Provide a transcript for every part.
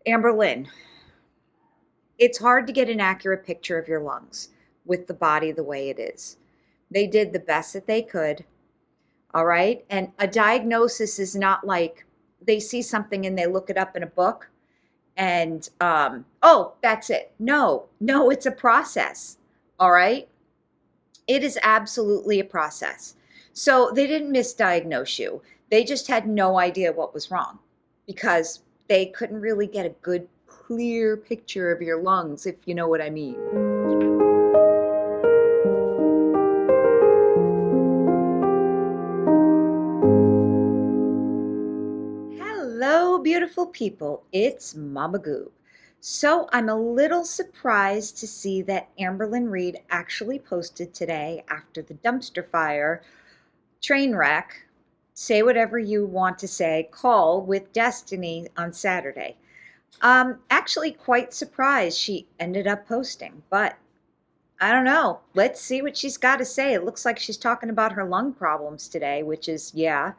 Amberlynn, it's hard to get an accurate picture of your lungs with the body the way it is. They did the best that they could, all right? And a diagnosis is not like they see something and they look it up in a book and, oh, that's it. No, it's a process, all right? It is absolutely a process. So they didn't misdiagnose you. They just had no idea what was wrong because they couldn't really get a good, clear picture of your lungs, if you know what I mean. Hello, beautiful people. It's Mama Goob. So I'm a little surprised to see that Amberlynn Reid actually posted today after the dumpster fire train wreck, say whatever you want to say, call with Destiny on Saturday. Actually quite surprised she ended up posting, but I don't know. Let's see what she's got to say. It looks like she's talking about her lung problems today, which is, yeah,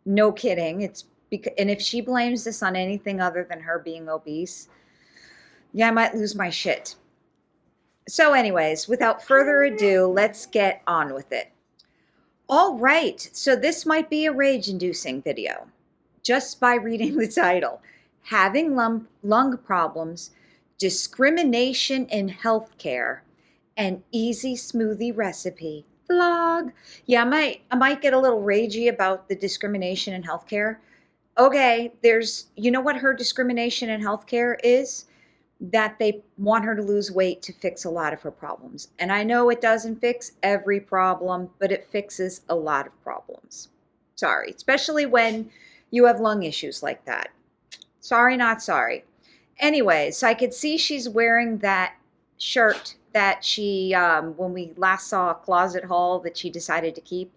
no kidding. And if she blames this on anything other than her being obese, yeah, I might lose my shit. So anyways, without further ado, let's get on with it. All right, so this might be a rage-inducing video just by reading the title. Having lung problems, discrimination in healthcare, an easy smoothie recipe vlog. Yeah, I might get a little ragey about the discrimination in healthcare. Okay, you know what her discrimination in healthcare is? That they want her to lose weight to fix a lot of her problems. And I know it doesn't fix every problem, but it fixes a lot of problems. Sorry, especially when you have lung issues like that. Sorry, not sorry. Anyways, I could see she's wearing that shirt that she, when we last saw a closet haul that she decided to keep.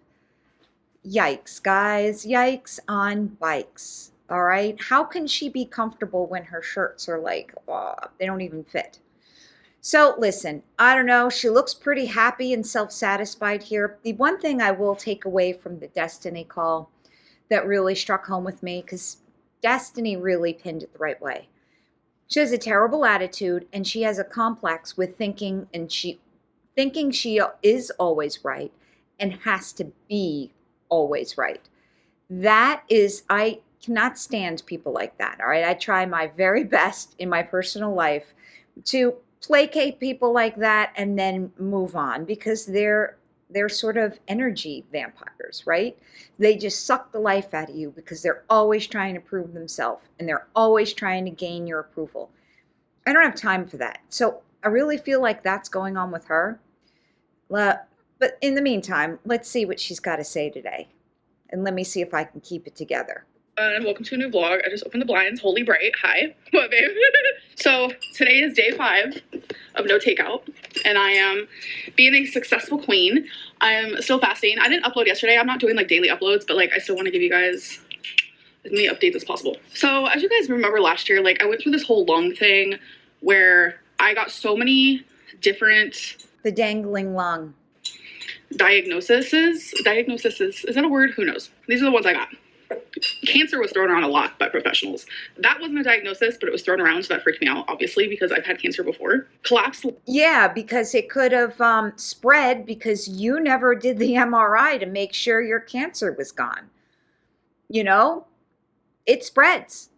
Yikes, guys, yikes on bikes. All right. How can she be comfortable when her shirts are like, they don't even fit? So listen, I don't know. She looks pretty happy and self-satisfied here. The one thing I will take away from the Destiny call that really struck home with me, because Destiny really pinned it the right way. She has a terrible attitude and she has a complex with thinking she is always right and has to be always right. I cannot stand people like that. All right. I try my very best in my personal life to placate people like that and then move on because they're sort of energy vampires, right? They just suck the life out of you because they're always trying to prove themselves and they're always trying to gain your approval. I don't have time for that. So I really feel like that's going on with her. But in the meantime, let's see what she's got to say today. And let me see if I can keep it together. And welcome to a new vlog. I just opened the blinds. Holy bright. Hi. What, babe? So today is day 5 of no takeout, and I am being a successful queen. I am still fasting. I didn't upload yesterday. I'm not doing like daily uploads, but like I still want to give you guys as many updates as possible. So as you guys remember last year, like I went through this whole lung thing where I got so many different... The dangling lung. Diagnoses. Is that a word? Who knows? These are the ones I got. Cancer was thrown around a lot by professionals. That wasn't a diagnosis, but it was thrown around, so that freaked me out, obviously, because I've had cancer before. Collapsed. Yeah, because it could have spread because you never did the MRI to make sure your cancer was gone. You know, it spreads.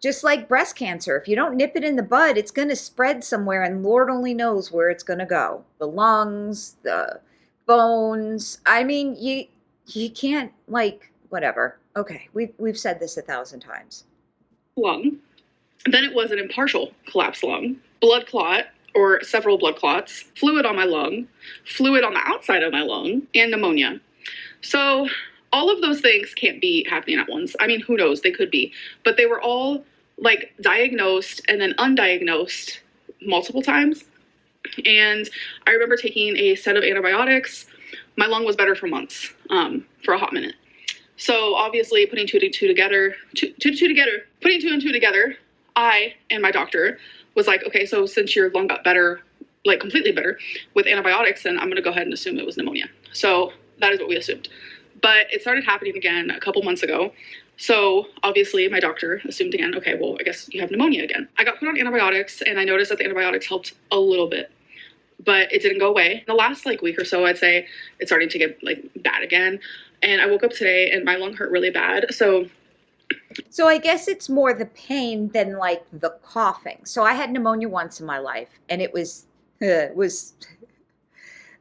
Just like breast cancer. If you don't nip it in the bud, it's going to spread somewhere, and Lord only knows where it's going to go. The lungs, the bones. I mean, you can't, like, whatever. Okay, we've said this 1,000 times. Lung. Then it was an impartial collapsed lung, blood clot or several blood clots, fluid on my lung, fluid on the outside of my lung, and pneumonia. So all of those things can't be happening at once. I mean, who knows? They could be, but they were all like diagnosed and then undiagnosed multiple times. And I remember taking a set of antibiotics. My lung was better for months, for a hot minute. So obviously putting two and two together, I and my doctor was like, okay, so since your lung got better, like completely better with antibiotics, then I'm going to go ahead and assume it was pneumonia. So that is what we assumed. But it started happening again a couple months ago. So obviously my doctor assumed again, okay, well, I guess you have pneumonia again. I got put on antibiotics and I noticed that the antibiotics helped a little bit, but it didn't go away. The last like week or so, I'd say it's starting to get like bad again. And I woke up today and my lung hurt really bad. So I guess it's more the pain than like the coughing. So I had pneumonia once in my life and it was the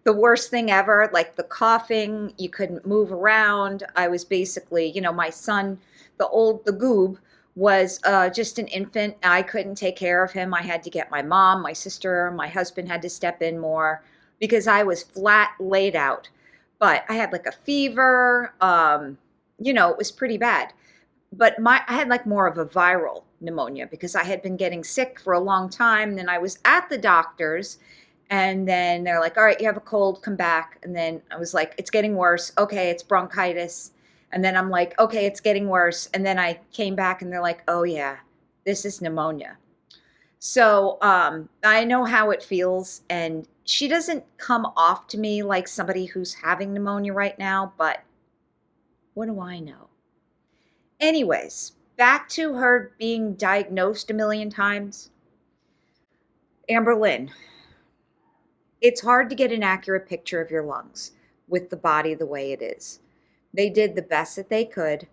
worst thing ever. Like the coughing, you couldn't move around. I was basically, my son, the goob, was just an infant. I couldn't take care of him. I had to get my mom, my sister, my husband had to step in more because I was flat laid out. But I had like a fever. It was pretty bad. But I had like more of a viral pneumonia because I had been getting sick for a long time. Then I was at the doctor's and then they're like, all right, you have a cold, come back. And then I was like, it's getting worse. Okay, it's bronchitis. And then I'm like, okay, it's getting worse. And then I came back and they're like, oh yeah, this is pneumonia. So I know how it feels. And she doesn't come off to me like somebody who's having pneumonia right now, but what do I know? Anyways, back to her being diagnosed a million times. Amberlynn, it's hard to get an accurate picture of your lungs with the body the way it is. They did the best that they could,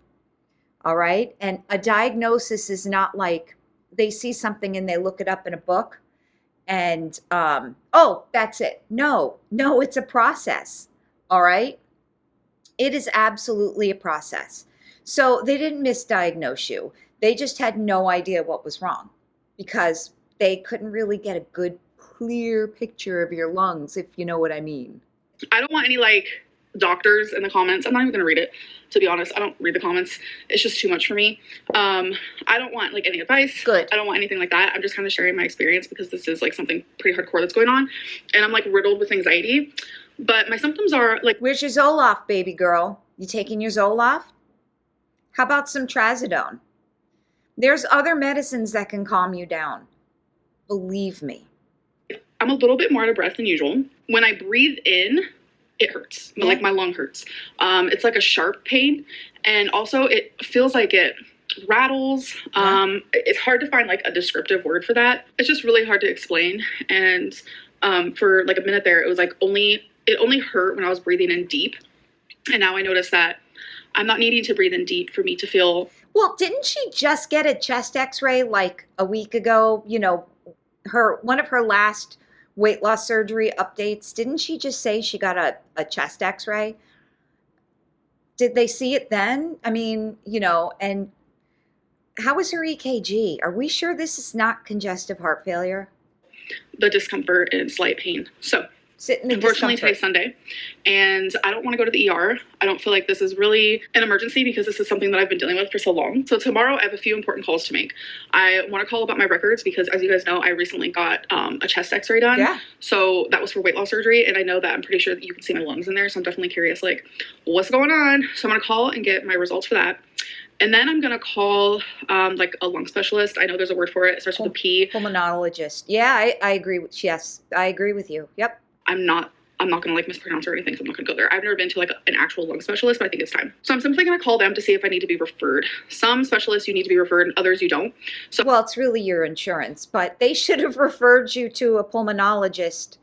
all right? And a diagnosis is not like they see something and they look it up in a book and, oh, that's it. No, it's a process, all right? It is absolutely a process. So they didn't misdiagnose you. They just had no idea what was wrong because they couldn't really get a good clear picture of your lungs, if you know what I mean. I don't want any like doctors in the comments. I'm not even gonna read it, to be honest. I don't read the comments. It's just too much for me. I don't want like any advice. Good. I don't want anything like that. I'm just kind of sharing my experience because this is like something pretty hardcore that's going on, and I'm like riddled with anxiety. But my symptoms are like, where's your Zoloft, baby girl? You taking your Zoloft? How about some trazodone? There's other medicines that can calm you down. Believe me. I'm a little bit more out of breath than usual. When I breathe in, it hurts. Yeah. Like my lung hurts. It's like a sharp pain. And also it feels like it rattles. Yeah. It's hard to find like a descriptive word for that. It's just really hard to explain. And for like a minute there, it was like it only hurt when I was breathing in deep. And now I notice that I'm not needing to breathe in deep for me to feel. Well, didn't she just get a chest x-ray like a week ago? One of her last weight loss surgery updates, didn't she just say she got a chest x-ray? Did they see it then? I mean, and how was her EKG? Are we sure this is not congestive heart failure? The discomfort and slight pain. So unfortunately today's Sunday and I don't want to go to the ER. I don't feel like this is really an emergency because this is something that I've been dealing with for so long. So tomorrow I have a few important calls to make. I want to call about my records because as you guys know, I recently got a chest x-ray done. Yeah. So that was for weight loss surgery. And I know that I'm pretty sure that you can see my lungs in there. So I'm definitely curious, like what's going on? So I'm going to call and get my results for that. And then I'm going to call like a lung specialist. I know there's a word for it. It starts with a P. Pulmonologist. Yeah, I agree. Yes, I agree with you. Yep. I'm not going to like mispronounce or anything, so I'm not going to go there. I've never been to like an actual lung specialist, but I think it's time. So I'm simply going to call them to see if I need to be referred. Some specialists you need to be referred, others you don't. So well, it's really your insurance, but they should have referred you to a pulmonologist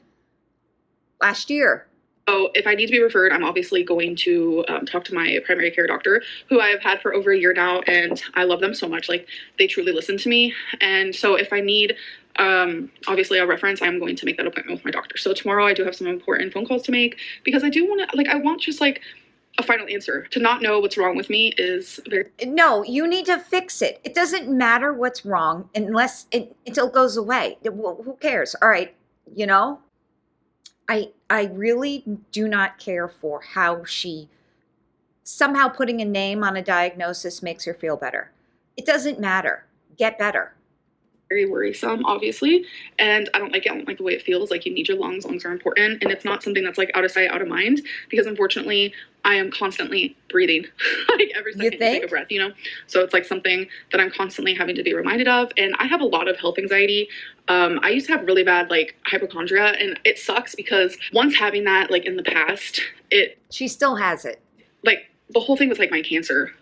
last year. So if I need to be referred, I'm obviously going to talk to my primary care doctor, who I have had for over a year now, and I love them so much. Like they truly listen to me. And so if I need obviously a reference, I'm going to make that appointment with my doctor. So tomorrow I do have some important phone calls to make because I do want to, like, I want just like a final answer. To not know what's wrong with me is very... No, you need to fix it. It doesn't matter until it goes away. Who cares? All right. I really do not care for how she somehow putting a name on a diagnosis makes her feel better. It doesn't matter. Get better. Very worrisome, obviously, and I don't like it. I don't like the way it feels. Like you need your lungs. Lungs are important, and it's not something that's like out of sight, out of mind. Because unfortunately, I am constantly breathing, like every second you take a breath. So it's like something that I'm constantly having to be reminded of. And I have a lot of health anxiety. I used to have really bad like hypochondria, and it sucks because once having that like in the past, she still has it. Like the whole thing was like my cancer.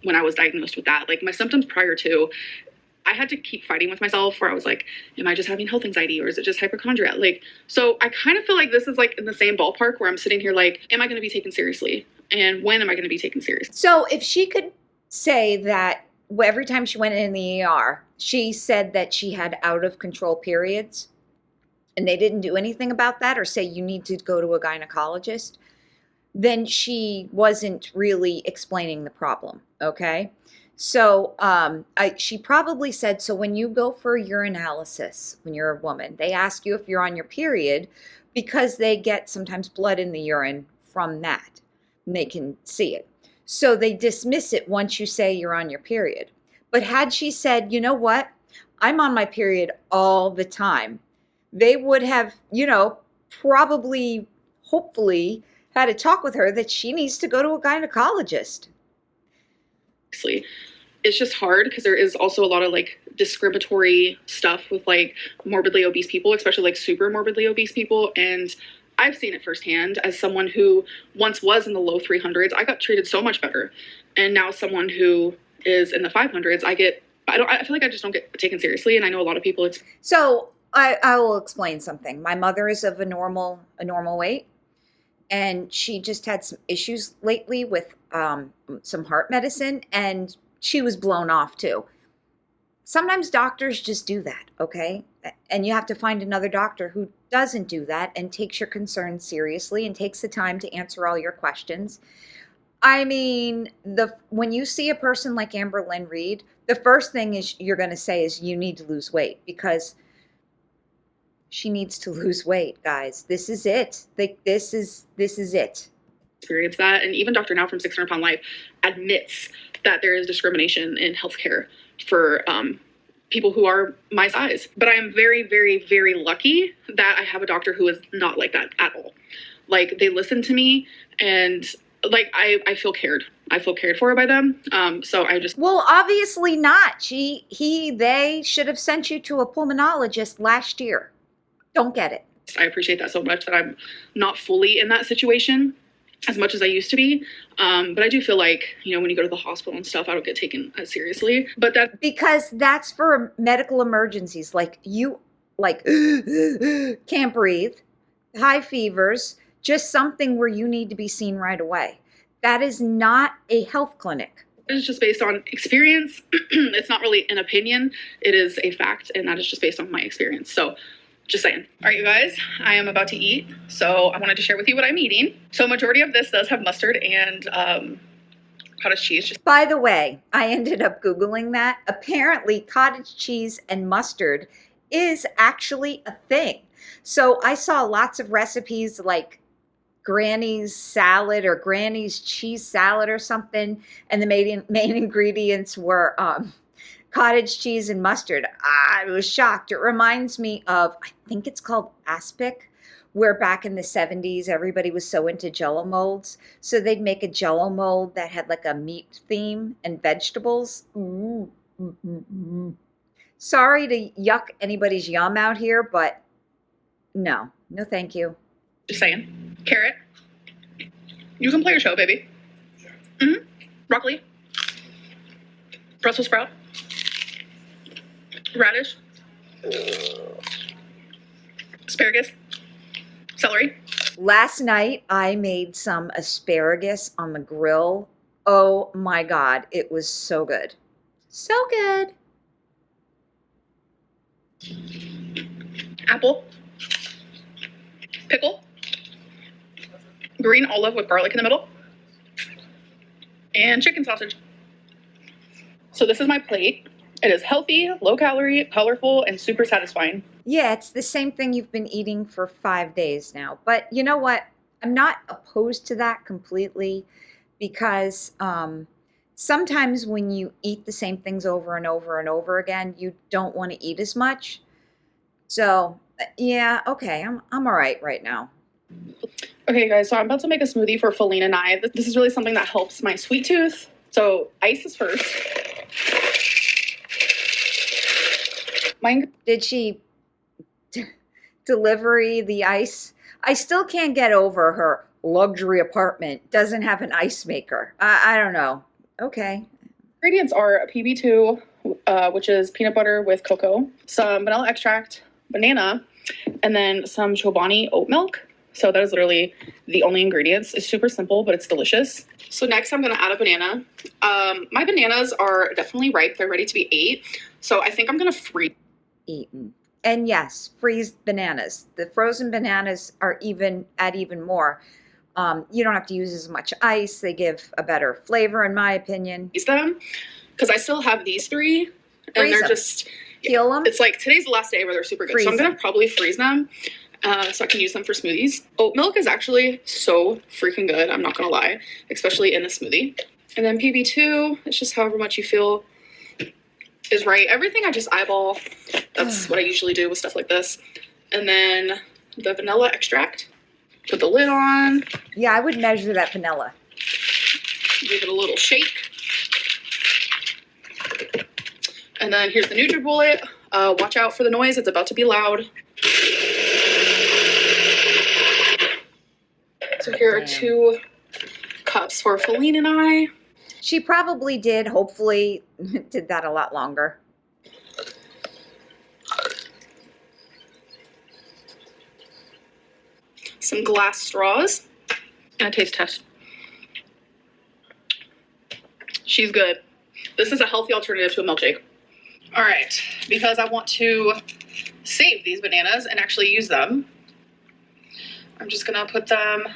When I was diagnosed with that, like my symptoms prior to, I had to keep fighting with myself where I was like, am I just having health anxiety or is it just hypochondria? Like, so I kind of feel like this is like in the same ballpark where I'm sitting here like, am I going to be taken seriously? And when am I going to be taken seriously? So if she could say that every time she went in the ER, she said that she had out of control periods and they didn't do anything about that or say you need to go to a gynecologist, then she wasn't really explaining the problem, okay? So she probably said, so when you go for urinalysis, when you're a woman, they ask you if you're on your period because they get sometimes blood in the urine from that, and they can see it. So they dismiss it once you say you're on your period. But had she said, you know what, I'm on my period all the time, they would have, probably, hopefully, had a talk with her that she needs to go to a gynecologist. It's just hard because there is also a lot of like discriminatory stuff with like morbidly obese people, especially like super morbidly obese people. And I've seen it firsthand as someone who once was in the low 300s. I got treated so much better. And now someone who is in the 500s, I feel like I just don't get taken seriously. And I know a lot of people, So I will explain something. My mother is of a normal weight. And she just had some issues lately with some heart medicine, and she was blown off too. Sometimes doctors just do that, okay? And you have to find another doctor who doesn't do that and takes your concerns seriously and takes the time to answer all your questions. I mean, when you see a person like Amberlynn Reid, the first thing is you're going to say is you need to lose weight because she needs to lose weight, guys. This is it. This is it. Experience that. And even Dr. Now from 600 Pound Life admits that there is discrimination in healthcare for people who are my size. But I am very, very, very lucky that I have a doctor who is not like that at all. Like, they listen to me and like I feel cared. I feel cared for by them. So I just... Well, obviously not. They should have sent you to a pulmonologist last year. Don't get it. I appreciate that so much that I'm not fully in that situation as much as I used to be. But I do feel like, when you go to the hospital and stuff, I don't get taken as seriously. But because that's for medical emergencies. Like you can't breathe, high fevers, just something where you need to be seen right away. That is not a health clinic. It's just based on experience. It's not really an opinion. It is a fact. And that is just based on my experience. So just saying. All right, you guys, I am about to eat. So I wanted to share with you what I'm eating. So majority of this does have mustard and cottage cheese. By the way, I ended up Googling that. Apparently, cottage cheese and mustard is actually a thing. So I saw lots of recipes like Granny's salad or Granny's cheese salad or something. And the main ingredients were cottage cheese and mustard. I was shocked. It reminds me of, I think it's called aspic, where back in the 70s, everybody was so into Jell-O molds. So they'd make a Jell-O mold that had like a meat theme and vegetables. Sorry to yuck anybody's yum out here, but no thank you. Just saying. Carrot. You can play your show, baby. Mm-hmm. Broccoli. Brussels sprout. Radish. Asparagus. Celery. Last night, I made some asparagus on the grill. Oh my God, it was so good. So good. Apple. Pickle. Green olive with garlic in the middle. And chicken sausage. So this is my plate. It is healthy, low calorie, colorful, and super satisfying. Yeah, it's the same thing you've been eating for 5 days now. But you know what? I'm not opposed to that completely because sometimes when you eat the same things over and over and over again, you don't want to eat as much. So yeah, okay, I'm all right now. Okay, guys, so I'm about to make a smoothie for Feline and I. This is really something that helps my sweet tooth. So ice is first. Did she delivery the ice? I still can't get over her luxury apartment doesn't have an ice maker. I don't know. Okay. Ingredients are a PB2, which is peanut butter with cocoa, some vanilla extract, banana, and then some Chobani oat milk. So that is literally the only ingredients. It's super simple, but it's delicious. So next I'm going to add a banana. My bananas are definitely ripe. They're ready to be ate. So I think I'm going to freeze. Eaten. And yes, freeze bananas. The frozen bananas are even more. You don't have to use as much ice. They give a better flavor, in my opinion. Them because I still have these three, and Freeze they're them. just Peel them. It's like today's the last day where they're super good. Freeze So I'm gonna them. probably freeze them so I can use them for smoothies. Oat milk is actually so freaking good. I'm not gonna lie, especially in a smoothie. And then PB2, it's just however much you feel is right. Everything I just eyeball. That's what I usually do with stuff like this. And then the vanilla extract. Put the lid on. Yeah, I would measure that vanilla. Give it a little shake. And then here's the NutriBullet. Watch out for the noise. It's about to be loud. So here are 2 cups for Feline and I. She probably did, hopefully, did that a lot longer. Some glass straws. And a taste test. She's good. This is a healthy alternative to a milkshake. All right, because I want to save these bananas and actually use them, I'm just gonna put them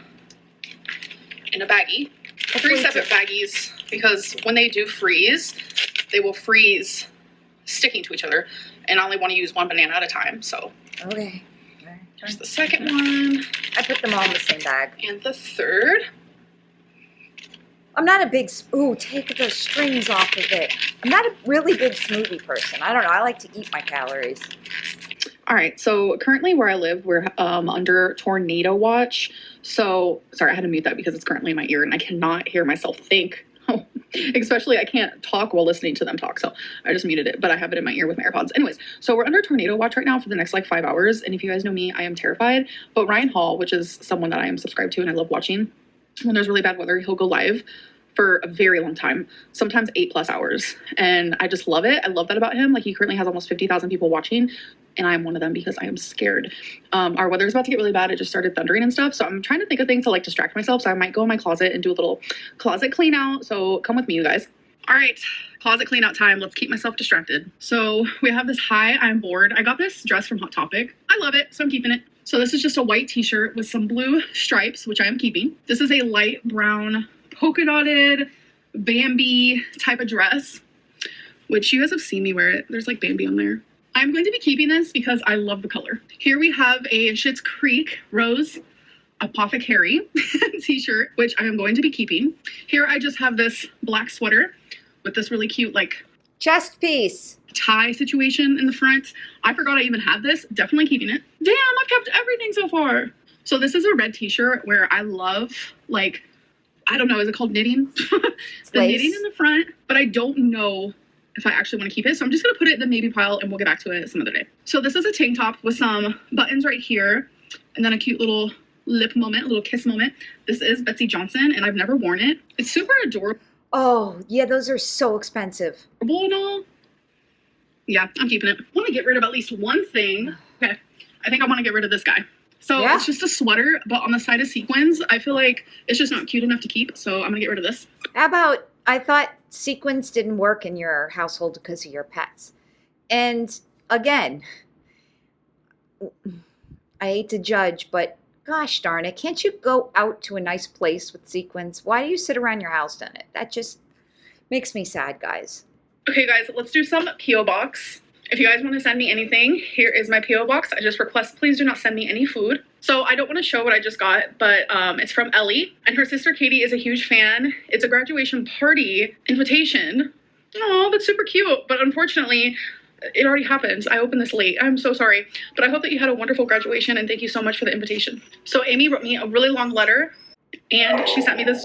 in a baggie. 3 separate baggies, because when they do freeze, they will freeze sticking to each other, and I only want to use 1 banana at a time. So Okay. here's the second one. I put them all in the same bag. And the third. I'm not a big, ooh, take the strings off of it. I'm not a really big smoothie person. I don't know. I like to eat my calories. All right, so currently where I live, we're under tornado watch. So, sorry, I had to mute that because it's currently in my ear and I cannot hear myself think. Especially, I can't talk while listening to them talk. So I just muted it, but I have it in my ear with my AirPods. Anyways, so we're under tornado watch right now for the next like 5 hours. And if you guys know me, I am terrified. But Ryan Hall, which is someone that I am subscribed to and I love watching, when there's really bad weather, he'll go live for a very long time, sometimes 8+ hours. And I just love it. I love that about him. Like, he currently has almost 50,000 people watching, and I am one of them because I am scared. Our weather is about to get really bad. It just started thundering and stuff. So I'm trying to think of things to like distract myself. So I might go in my closet and do a little closet clean out. So come with me, you guys. All right, closet clean out time. Let's keep myself distracted. So we have this Hi, I'm Bored. I got this dress from Hot Topic. I love it, so I'm keeping it. So this is just a white t-shirt with some blue stripes, which I am keeping. This is a light brown polka dotted Bambi type of dress, which you guys have seen me wear it. There's like Bambi on there. I'm going to be keeping this because I love the color. Here we have a Schitt's Creek Rose Apothecary t-shirt, which I am going to be keeping. Here I just have this black sweater with this really cute like Chest piece. tie situation in the front. I forgot I even had this. Definitely keeping it. Damn, I've kept everything so far. So this is a red t-shirt where I love, like, I don't know, is it called knitting? The knitting in the front, but I don't know if I actually want to keep it. So I'm just going to put it in the maybe pile and we'll get back to it some other day. So this is a tank top with some buttons right here and then a cute little lip moment, a little kiss moment. This is Betsy Johnson and I've never worn it. It's super adorable. Oh, yeah, those are so expensive. And all. Yeah, I'm keeping it. I want to get rid of at least one thing. Okay, I think I want to get rid of this guy. So Yeah. It's just a sweater, but on the side of sequins, I feel like it's just not cute enough to keep. So I'm going to get rid of this. How about, I thought sequins didn't work in your household because of your pets. And again, I hate to judge, but gosh darn it, can't you go out to a nice place with sequins? Why do you sit around your house doing it? That just makes me sad, guys. Okay, guys, let's do some P.O. Box. If you guys want to send me anything, here is my P.O. Box. I just request, please do not send me any food. So I don't want to show what I just got, but it's from Ellie. And her sister Katie is a huge fan. It's a graduation party invitation. Oh, that's super cute. But unfortunately, it already happened. I opened this late. I'm so sorry. But I hope that you had a wonderful graduation, and thank you so much for the invitation. So Amy wrote me a really long letter, and she sent me this.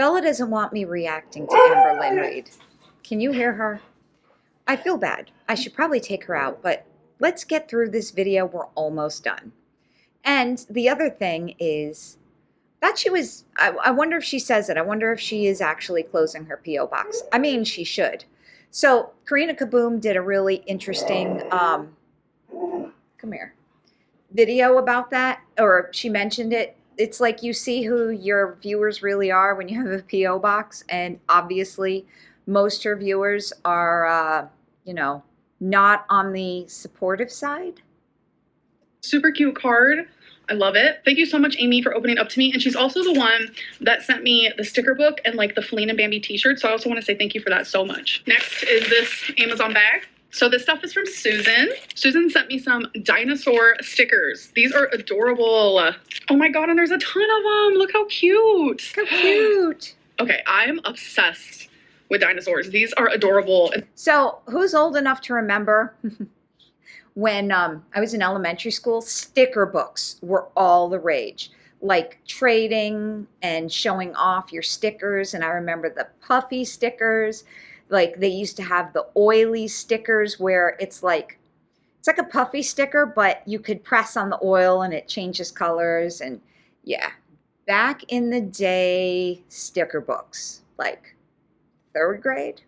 Bella doesn't want me reacting to Amberlynn Reid. Can you hear her? I feel bad. I should probably take her out, but let's get through this video. We're almost done. And the other thing is that she was, I wonder if she says it. I wonder if she is actually closing her P.O. box. I mean, she should. So Karina Kaboom did a really interesting, come here, video about that, or she mentioned it. It's like you see who your viewers really are when you have a P.O. box, and obviously most her viewers are, you know, not on the supportive side. Super cute card. I love it. Thank you so much, Amy, for opening up to me. And she's also the one that sent me the sticker book and like the Feline and Bambi t-shirt. So I also want to say thank you for that so much. Next is this Amazon bag. So this stuff is from Susan. Susan sent me some dinosaur stickers. These are adorable. Oh my God, and there's a ton of them. Look how cute. How cute. Okay, I'm obsessed with dinosaurs. These are adorable. So who's old enough to remember when I was in elementary school, sticker books were all the rage, like trading and showing off your stickers. And I remember the puffy stickers. Like they used to have the oily stickers where it's like a puffy sticker, but you could press on the oil and it changes colors. And yeah, back in the day, sticker books, like 3rd grade,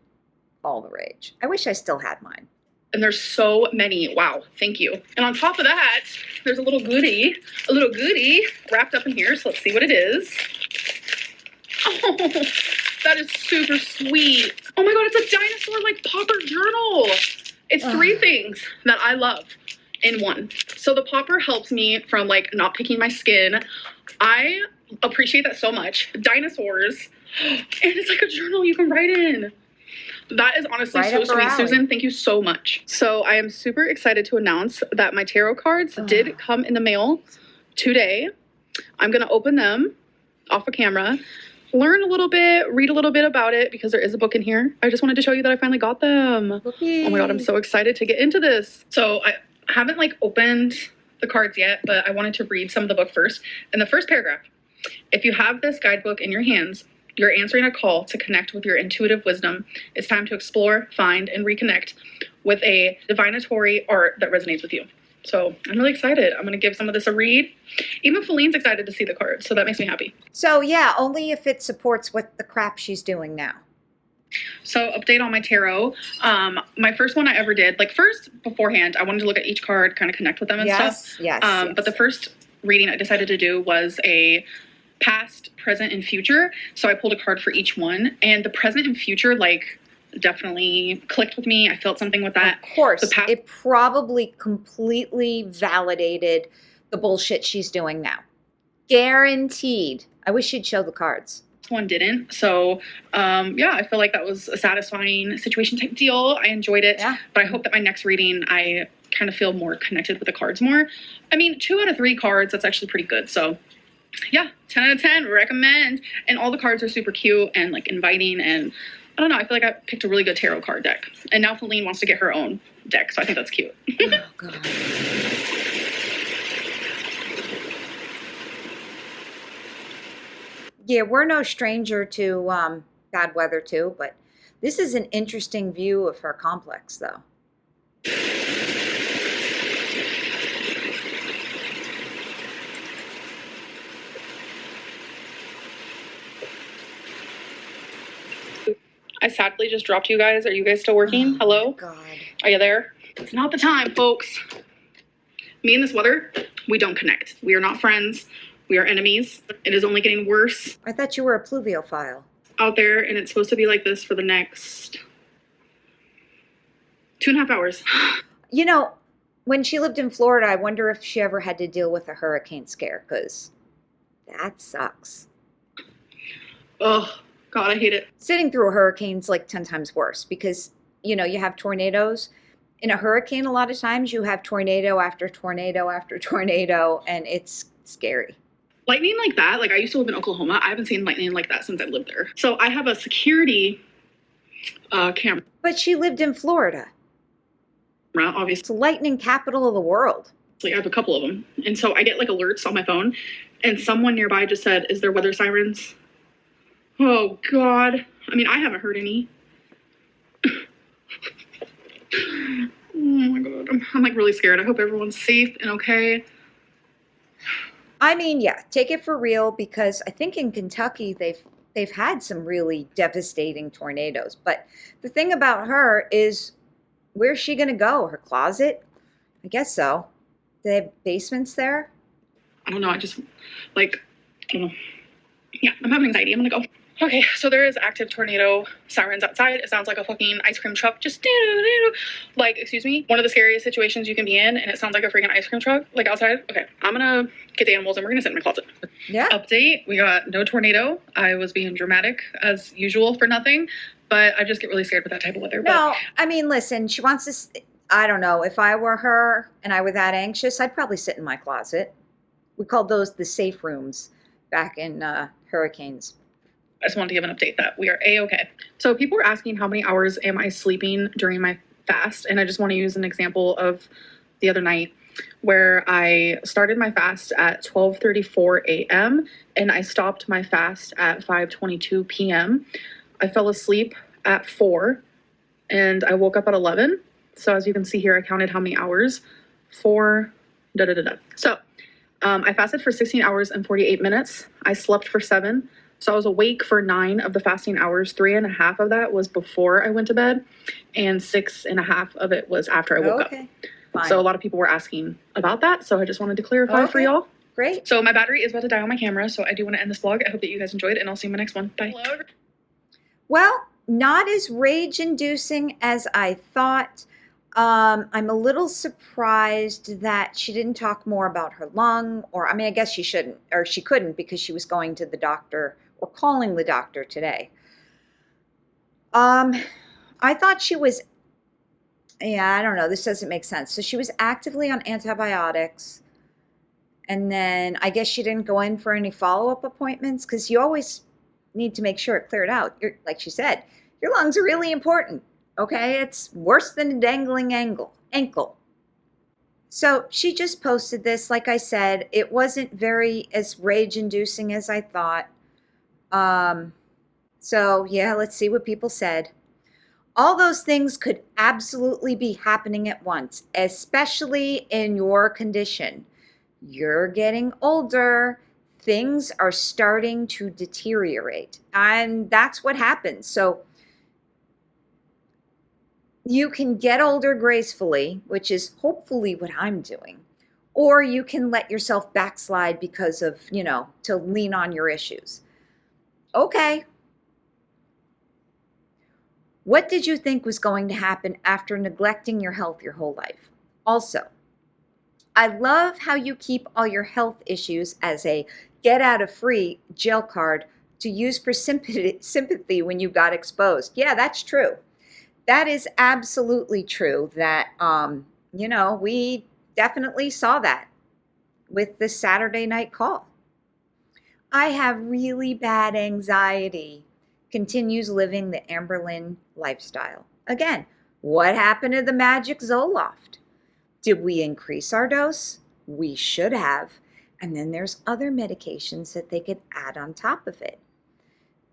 all the rage. I wish I still had mine. And there's so many. Wow, thank you. And on top of that, there's a little goodie wrapped up in here. So let's see what it is. Oh, that is super sweet. Oh my God, it's a dinosaur like popper journal. It's 3 things that I love in one. So the popper helps me from like not picking my skin. I appreciate that so much. Dinosaurs. And it's like a journal you can write in. That is honestly right so sweet, Susan. Thank you so much. So I am super excited to announce that my tarot cards did come in the mail today. I'm going to open them off of camera, learn a little bit, read a little bit about it because there is a book in here. I just wanted to show you that I finally got them. Whoopee. Oh my God, I'm so excited to get into this. So I haven't like opened the cards yet, but I wanted to read some of the book first. In the first paragraph, if you have this guidebook in your hands, you're answering a call to connect with your intuitive wisdom. It's time to explore, find, and reconnect with a divinatory art that resonates with you. So I'm really excited. I'm going to give some of this a read. Even Feline's excited to see the cards, so that makes me happy. So yeah, only if it supports what the crap she's doing now. So update on my tarot. My first one I ever did, like first beforehand, I wanted to look at each card, kind of connect with them and stuff. Yes. But the first reading I decided to do was a past, present, and future. So I pulled a card for each one, and the present and future like definitely clicked with me. I felt something with that. Of course, it probably completely validated the bullshit she's doing now. Guaranteed. I wish she'd show the cards. This one didn't. So yeah, I feel like that was a satisfying situation type deal. I enjoyed it. Yeah. But I hope that my next reading, I kind of feel more connected with the cards more. I mean, 2 out of 3 cards, that's actually pretty good. So yeah, 10 out of 10, recommend. And all the cards are super cute and like inviting, and I don't know, I feel like I picked a really good tarot card deck. And now Feline wants to get her own deck, so I think that's cute. Oh, God. Yeah, we're no stranger to bad weather too, but this is an interesting view of her complex though. I sadly just dropped you guys. Are you guys still working? Oh, hello? God. Are you there? It's not the time, folks. Me and this weather, we don't connect. We are not friends. We are enemies. It is only getting worse I thought you were a pluviophile. out there, and it's supposed to be like this for the next 2.5 hours. You know, when she lived in Florida, I wonder if she ever had to deal with a hurricane scare, because that sucks. Oh, God, I hate it. Sitting through a hurricane's like 10 times worse because, you know, you have tornadoes. In a hurricane, a lot of times you have tornado after tornado after tornado, and it's scary. Lightning like that, like I used to live in Oklahoma. I haven't seen lightning like that since I lived there. So I have a security camera. But she lived in Florida. Obviously, It's the lightning capital of the world. I have a couple of them. And so I get like alerts on my phone, and someone nearby just said, "Is there weather sirens?" Oh, God. I mean, I haven't heard any. Oh, my God. I'm like really scared. I hope everyone's safe and okay. I mean, yeah, take it for real because I think in Kentucky they've had some really devastating tornadoes. But the thing about her is, where's she gonna go? Her closet? I guess so. They have basements there. I don't know. I just, like, I don't know. Yeah, I'm having anxiety. I'm gonna go. Okay, so there is active tornado sirens outside. It sounds like a fucking ice cream truck. Just like, excuse me, one of the scariest situations you can be in, and it sounds like a freaking ice cream truck, like outside. Okay, I'm gonna get the animals and we're gonna sit in my closet. Yeah. Update: we got no tornado. I was being dramatic as usual for nothing, but I just get really scared with that type of weather. No, I mean, listen, she wants to. I don't know. If I were her and I were that anxious, I'd probably sit in my closet. We called those the safe rooms back in hurricanes. I just wanted to give an update that we are A-okay. So people were asking how many hours am I sleeping during my fast, and I just want to use an example of the other night where I started my fast at 12:34 a.m. and I stopped my fast at 5:22 p.m. I fell asleep at 4 and I woke up at 11. So as you can see here, I counted how many hours. 4, da da da da. So I fasted for 16 hours and 48 minutes. I slept for 7. So I was awake for 9 of the fasting hours. 3.5 of that was before I went to bed, and 6.5 of it was after I woke up. Fine. So a lot of people were asking about that. So I just wanted to clarify for y'all. Great. So my battery is about to die on my camera. So I do want to end this vlog. I hope that you guys enjoyed, and I'll see you in my next one. Bye. Well, not as rage-inducing as I thought. I'm a little surprised that she didn't talk more about her lung, or I mean, I guess she shouldn't, or she couldn't because she was going to the doctor or calling the doctor today. I thought she was, yeah, I don't know, this doesn't make sense. So she was actively on antibiotics, and then I guess she didn't go in for any follow-up appointments because you always need to make sure it cleared out. Like she said, your lungs are really important. Okay, it's worse than a dangling ankle. So she just posted this. Like I said, it wasn't very as rage-inducing as I thought. So yeah, let's see what people said. All those things could absolutely be happening at once, especially in your condition. You're getting older. Things are starting to deteriorate, and that's what happens. So you can get older gracefully, which is hopefully what I'm doing, or you can let yourself backslide because of, to lean on your issues. Okay. What did you think was going to happen after neglecting your health your whole life? Also, I love how you keep all your health issues as a get out of free jail card to use for sympathy when you got exposed. Yeah, that's true. That is absolutely true that, we definitely saw that with the Saturday night call. I have really bad anxiety. Continues living the Amberlynn lifestyle. Again, what happened to the magic Zoloft? Did we increase our dose? We should have. And then there's other medications that they could add on top of it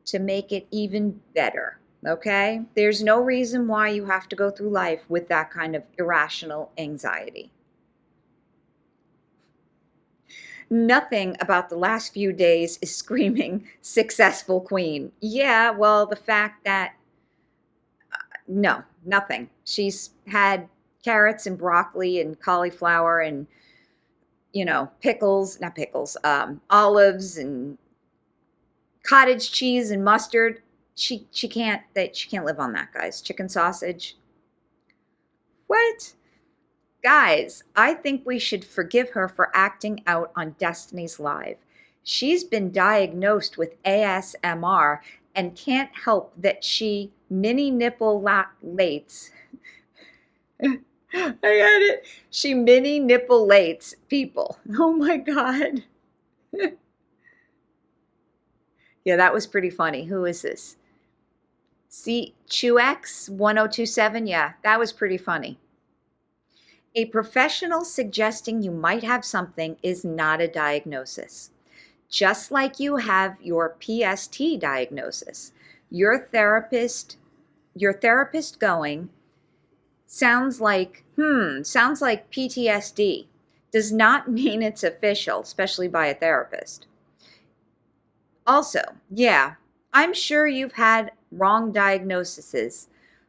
to make it even better. Okay? There's no reason why you have to go through life with that kind of irrational anxiety. Nothing about the last few days is screaming successful queen. Yeah, well, the fact that, no, nothing. She's had carrots and broccoli and cauliflower and, olives and cottage cheese and mustard. She can't live on that, guys. Chicken sausage. What? Guys, I think we should forgive her for acting out on Destiny's Live. She's been diagnosed with ASMR and can't help that she mini nipple lates. I got it. She mini nipple lates people. Oh my God. Yeah, that was pretty funny. Who is this? See, Chuex 1027. Yeah, that was pretty funny. A professional suggesting you might have something is not a diagnosis. Just like you have your PST diagnosis, your therapist going, sounds like PTSD, does not mean it's official, especially by a therapist. Also, yeah, I'm sure you've had wrong diagnoses,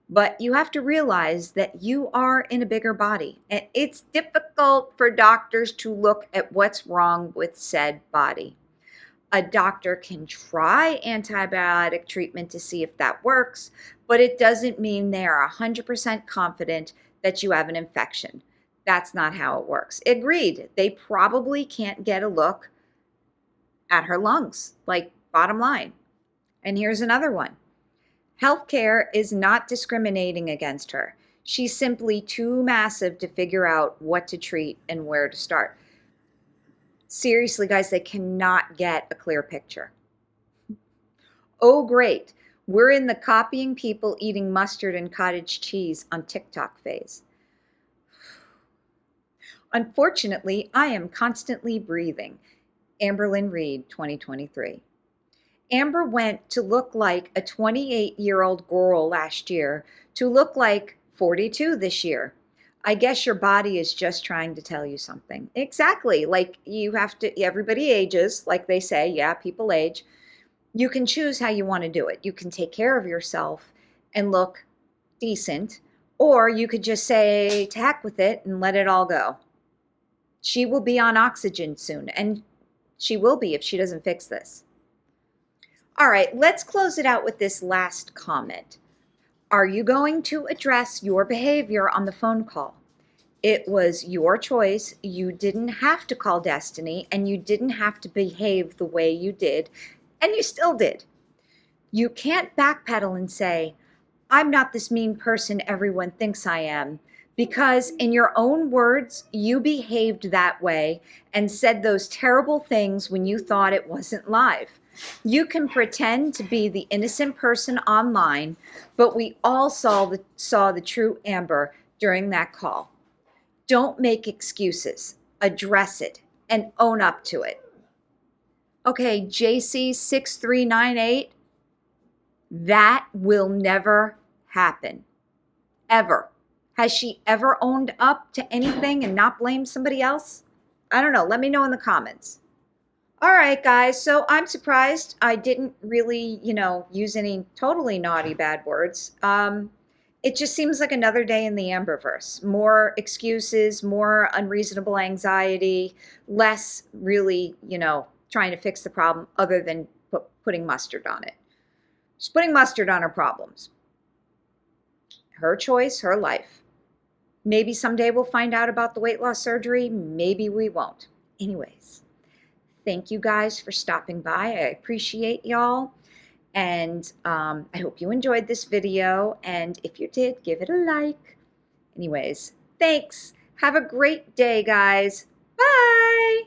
but you have to realize that you are in a bigger body, and it's difficult for doctors to look at what's wrong with said body. A doctor can try antibiotic treatment to see if that works, but it doesn't mean they are 100% confident that you have an infection. That's not how it works. Agreed, they probably can't get a look at her lungs, like bottom line. And here's another one. Healthcare is not discriminating against her. She's simply too massive to figure out what to treat and where to start. Seriously, guys, they cannot get a clear picture. Oh, great. We're in the copying people eating mustard and cottage cheese on TikTok phase. Unfortunately, I am constantly breathing. Amberlynn Reid, 2023. Amber went to look like a 28-year-old girl last year to look like 42 this year. I guess your body is just trying to tell you something. Exactly. Like you have to, everybody ages, like they say, yeah, people age. You can choose how you want to do it. You can take care of yourself and look decent, or you could just say, to heck with it and let it all go. She will be on oxygen soon, and she will be if she doesn't fix this. All right, let's close it out with this last comment. Are you going to address your behavior on the phone call? It was your choice. You didn't have to call Destiny, and you didn't have to behave the way you did, and you still did. You can't backpedal and say, I'm not this mean person everyone thinks I am, because in your own words, you behaved that way and said those terrible things when you thought it wasn't live. You can pretend to be the innocent person online, but we all saw the true Amber during that call. Don't make excuses. Address it and own up to it. Okay, JC6398, that will never happen. Ever. Has she ever owned up to anything and not blamed somebody else? I don't know. Let me know in the comments. All right, guys, so I'm surprised I didn't really, use any totally naughty bad words. It just seems like another day in the Amberverse. More excuses, more unreasonable anxiety, less really, trying to fix the problem other than putting mustard on it. She's putting mustard on her problems. Her choice, her life. Maybe someday we'll find out about the weight loss surgery. Maybe we won't. Anyways. Thank you guys for stopping by. I appreciate y'all. And I hope you enjoyed this video. And if you did, give it a like. Anyways, thanks. Have a great day, guys. Bye.